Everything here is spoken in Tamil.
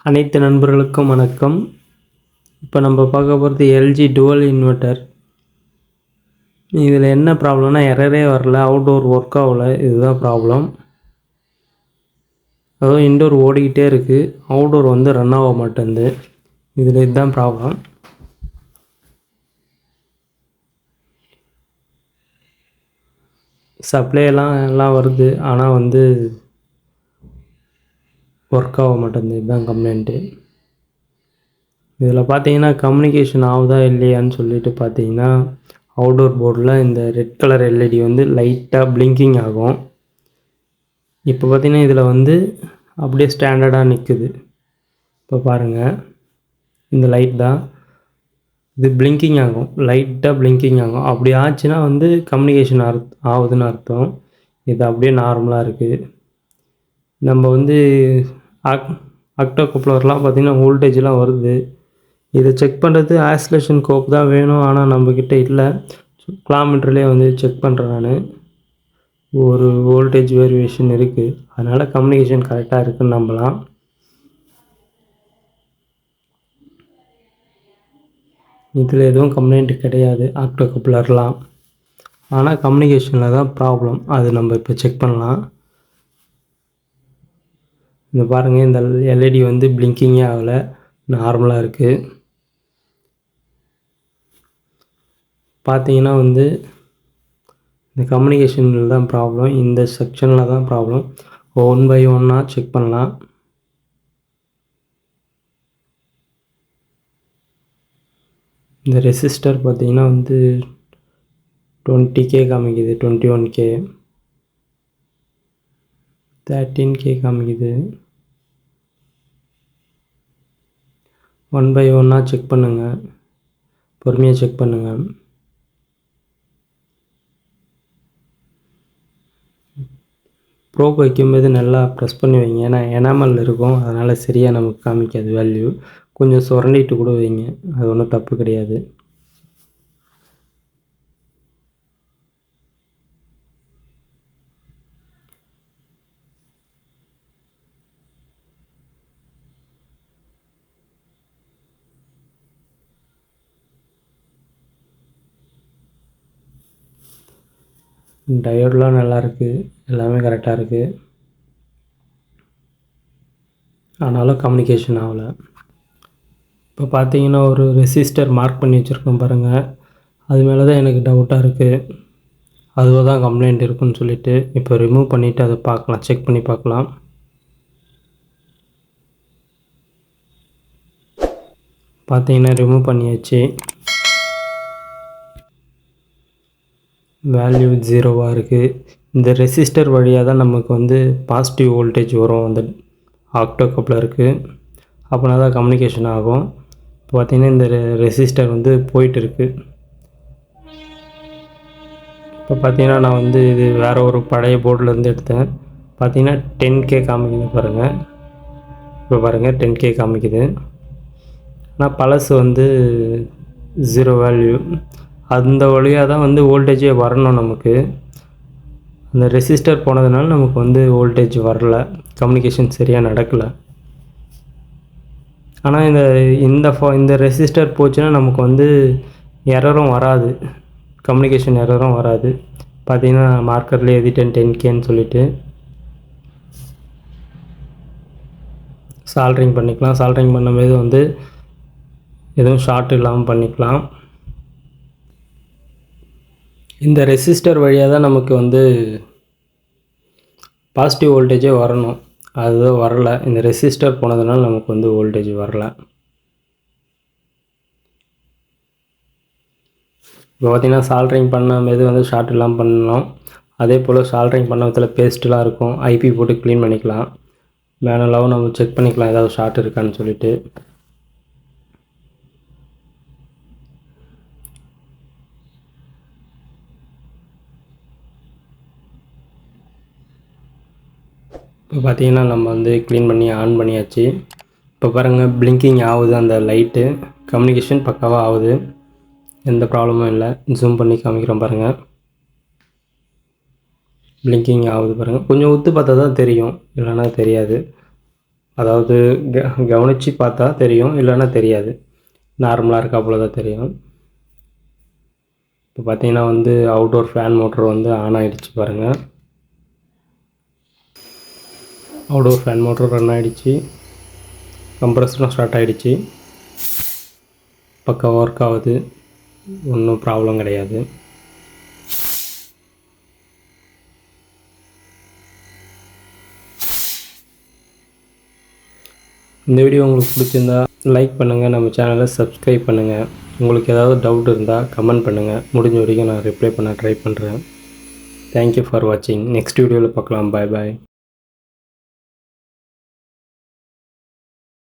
அனைத்து நண்பர்களுக்கும் வணக்கம். இப்போ நம்ம பார்க்க போகிறது எல்ஜி டுவல் இன்வெர்ட்டர். இதில் என்ன ப்ராப்ளம்னா எரரே வரல, அவுட்டோர் ஒர்க் ஆகல, இதுதான் ப்ராப்ளம். அதாவது இன்டோர் ஓடிக்கிட்டே இருக்குது, அவுட்டோர் வந்து ரன் ஆக மாட்டேங்குது. இதில் இதுதான் ப்ராப்ளம். எல்லாம் வருது, ஆனால் வந்து ஒர்க் ஆக மாட்டேங்குது. இதுதான் கம்ப்ளைண்ட்டு. இதில் பார்த்தீங்கன்னா கம்யூனிகேஷன் ஆகுதா இல்லையான்னு சொல்லிட்டு பார்த்தீங்கன்னா, அவுட்டோர் போர்டில் இந்த ரெட் கலர் எல்இடி வந்து லைட்டாக பிளிங்கிங் ஆகும். இப்போ பார்த்தீங்கன்னா இதில் வந்து அப்படியே ஸ்டாண்டர்டாக நிற்குது. இப்போ பாருங்கள், இந்த லைட் தான் இது பிளிங்கிங் ஆகும், லைட்டாக பிளிங்கிங் ஆகும். அப்படி ஆச்சுன்னா வந்து கம்யூனிகேஷன் ஆகுதுன்னு அர்த்தம். இது அப்படியே நார்மலாக இருக்குது. நம்ம வந்து ஆக்டோகப்ளர்லாம் பார்த்திங்கன்னா வோல்டேஜ்லாம் வருது. இதை செக் பண்ணுறது ஆசிலேஷன் கோப் தான் வேணும், ஆனால் நம்மக்கிட்ட இல்லை. கிலோமீட்டர்லேயே வந்து செக் பண்ணுறேன் நான். ஒரு வோல்டேஜ் வேரியேஷன் இருக்குது, அதனால் கம்யூனிகேஷன் கரெக்டாக இருக்குதுன்னு நம்பலாம். இதில் எதுவும் கம்ப்ளைண்ட் கிடையாது ஆக்டோகப்ளர்லாம், ஆனால் கம்யூனிகேஷனில் தான் ப்ராப்ளம். அது நம்ம இப்போ செக் பண்ணலாம். இந்த பாருங்கள், இந்த எல்இடி வந்து பிளிங்கிங்கே ஆகலை, நார்மலாக இருக்குது. பார்த்தீங்கன்னா வந்து இந்த கம்யூனிகேஷனில் தான் ப்ராப்ளம், இந்த செக்ஷனில் தான் ப்ராப்ளம். ஒன் பை ஒன்னாக செக் பண்ணலாம். இந்த ரெசிஸ்டர் பார்த்திங்கன்னா வந்து 20K காமிக்குது, 21K, 13K காமிக்குது. ஒன் பை ஒன்னாக செக் பண்ணுங்கள், பொறுமையாக செக் பண்ணுங்கள். ப்ரோப் வைக்கும்போது நல்லா ப்ரெஸ் பண்ணி வைங்க, ஏன்னா எனாமல் இருக்கும், அதனால் சரியாக நமக்கு காமிக்காது வேல்யூ. கொஞ்சம் சுரண்டிட்டு கூட வைங்க, அது ஒன்றும் தப்பு கிடையாது. டயோட்லாம் நல்லாயிருக்கு, எல்லாமே கரெக்டாக இருக்குது, ஆனாலும் கம்யூனிகேஷன் ஆகலை. இப்போ பார்த்தீங்கன்னா ஒரு ரெசிஸ்டர் மார்க் பண்ணி வச்சுருக்கோம் பாருங்கள், அது மேலே தான் எனக்கு டவுட்டாக இருக்குது. அதுவாக தான் கம்ப்ளைண்ட் இருக்குன்னு சொல்லிவிட்டு இப்போ ரிமூவ் பண்ணிவிட்டு அதை பார்க்கலாம், செக் பண்ணி பார்க்கலாம். பார்த்தீங்கன்னா ரிமூவ் பண்ணியாச்சு, வேல்யூ 0வாக இருக்குது. இந்த ரெசிஸ்டர் வழியாக தான் நமக்கு வந்து பாசிட்டிவ் வோல்டேஜ் வரும் அந்த ஆக்டோகப்ளருக்கு, அப்படின்னா தான் கம்யூனிகேஷன் ஆகும். இப்போ பார்த்திங்கன்னா இந்த ரெசிஸ்டர் வந்து போயிட்டுருக்கு. இப்போ பார்த்திங்கன்னா நான் வந்து இது வேறு ஒரு பழைய போர்டிலேருந்து எடுத்தேன். பார்த்திங்கன்னா 10K காமிக்குது பாருங்கள். இப்போ பாருங்கள் 10K காமிக்குது, ஆனால் பழசு வந்து 0 வேல்யூ. அந்த வழியாக தான் வந்து வோல்டேஜே வரணும் நமக்கு. அந்த ரெசிஸ்டர் போனதுனால நமக்கு வந்து வோல்டேஜ் வரல, கம்யூனிகேஷன் சரியாக நடக்கலை. ஆனால் இந்த ரெசிஸ்டர் போச்சுன்னா நமக்கு வந்து எரரும் வராது, கம்யூனிகேஷன் எரரும் வராது. பார்த்திங்கன்னா மார்க்கர்லேயே எழுதிட்டேன் 10Kன்னு சொல்லிவிட்டு. சால்ட்ரிங் பண்ணிக்கலாம், சால்ட்ரிங் பண்ணும்போது வந்து எதுவும் ஷார்ட் இல்லாமல் பண்ணிக்கலாம். இந்த ரெசிஸ்டர் வழியாக தான் நமக்கு வந்து பாசிட்டிவ் வோல்டேஜே வரணும், அதுதான் வரலை. இந்த ரெசிஸ்டர் போனதுனால நமக்கு வந்து வோல்டேஜ் வரலை. இப்போ பார்த்திங்கன்னா சால்ட்ரிங் பண்ணும்போது வந்து ஷார்ட் இல்லாமல் பண்ணணும். அதே போல் சால்ட்ரிங் பண்ண விதத்தில் பேஸ்ட்லாம் இருக்கும், ஐபி போட்டு க்ளீன் பண்ணிக்கலாம். மேனுவலாகவும் நம்ம செக் பண்ணிக்கலாம் ஏதாவது ஷார்ட் இருக்கான்னு சொல்லிட்டு. இப்போ பார்த்திங்கன்னா நம்ம வந்து க்ளீன் பண்ணி ஆன் பண்ணியாச்சு. இப்போ பாருங்கள் பிளிங்கிங் ஆகுது அந்த லைட்டு, கம்யூனிகேஷன் பக்காவாக ஆகுது, எந்த ப்ராப்ளமும் இல்லை. ஜூம் பண்ணி காமிக்கிறோம் பாருங்கள், பிளிங்கிங் ஆகுது பாருங்கள். கொஞ்சம் உத்து பார்த்தா தான் தெரியும், இல்லைன்னா தெரியாது. அதாவது கவனித்து பார்த்தா தெரியும், இல்லைன்னா தெரியாது. நார்மலாக இருக்காப்புல தான் தெரியும். இப்போ பார்த்தீங்கன்னா வந்து அவுட்டோர் ஃபேன் மோட்டர் வந்து ஆன் ஆகிடுச்சு பாருங்கள். அவுட்டோர் ஃபேன் மோட்டர் ரன் ஆகிடுச்சு. கம்ப்ரஸரும் ஸ்டார்ட் ஆகிடுச்சு. பக்கா ஒர்க் ஆகுது, ஒன்றும் ப்ராப்ளம் கிடையாது. இந்த வீடியோ உங்களுக்கு பிடிச்சிருந்தா லைக் பண்ணுங்கள், நம்ம சேனலை சப்ஸ்கிரைப் பண்ணுங்கள். உங்களுக்கு ஏதாவது டவுட் இருந்தால் கமெண்ட் பண்ணுங்கள். முடிஞ்ச வரைக்கும் நான் ரிப்ளை பண்ண ட்ரை பண்ணுறேன். தேங்க்யூ ஃபார் வாட்சிங். நெக்ஸ்ட் வீடியோவில் பார்க்கலாம். பாய் பாய்.